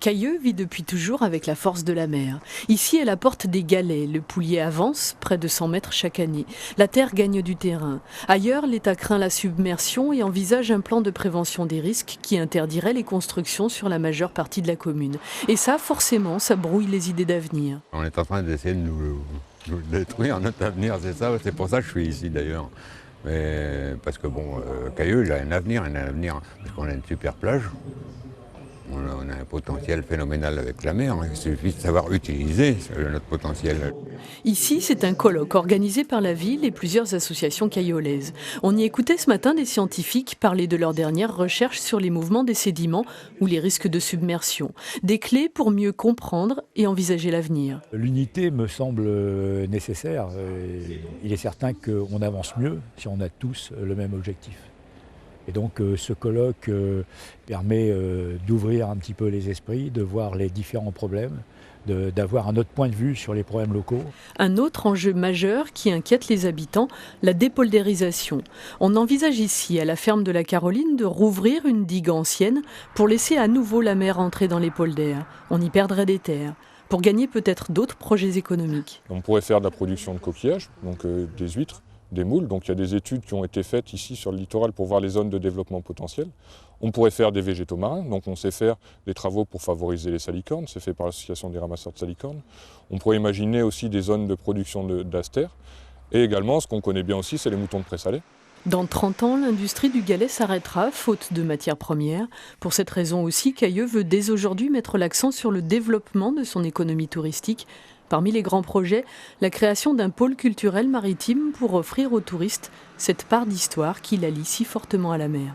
Cailleux vit depuis toujours avec la force de la mer. Ici, elle apporte des galets. Le Poulier avance, près de 100 mètres chaque année. La terre gagne du terrain. Ailleurs, l'État craint la submersion et envisage un plan de prévention des risques qui interdirait les constructions sur la majeure partie de la commune. Et ça, forcément, ça brouille les idées d'avenir. On est en train d'essayer de nous détruire notre avenir, c'est ça. C'est pour ça que je suis ici d'ailleurs. Mais parce que Cailleux, il a un avenir, parce qu'on a une super plage. On a un potentiel phénoménal avec la mer, il suffit de savoir utiliser notre potentiel. Ici, c'est un colloque organisé par la ville et plusieurs associations cailloulaises. On y écoutait ce matin des scientifiques parler de leurs dernières recherches sur les mouvements des sédiments ou les risques de submersion. Des clés pour mieux comprendre et envisager l'avenir. L'unité me semble nécessaire. Il est certain qu'on avance mieux si on a tous le même objectif. Et donc ce colloque permet d'ouvrir un petit peu les esprits, de voir les différents problèmes, d'avoir un autre point de vue sur les problèmes locaux. Un autre enjeu majeur qui inquiète les habitants, la dépolderisation. On envisage ici, à la ferme de la Caroline, de rouvrir une digue ancienne pour laisser à nouveau la mer entrer dans les polders. On y perdrait des terres, pour gagner peut-être d'autres projets économiques. On pourrait faire de la production de coquillages, donc des huîtres, des moules. Donc il y a des études qui ont été faites ici sur le littoral pour voir les zones de développement potentiel. On pourrait faire des végétaux marins, donc on sait faire des travaux pour favoriser les salicornes, c'est fait par l'association des ramasseurs de salicornes. On pourrait imaginer aussi des zones de production d'asters. Et également, ce qu'on connaît bien aussi, c'est les moutons de présalé. Dans 30 ans, l'industrie du galet s'arrêtera, faute de matières premières. Pour cette raison aussi, Cailleux veut dès aujourd'hui mettre l'accent sur le développement de son économie touristique. Parmi les grands projets, la création d'un pôle culturel maritime pour offrir aux touristes cette part d'histoire qui la lie si fortement à la mer.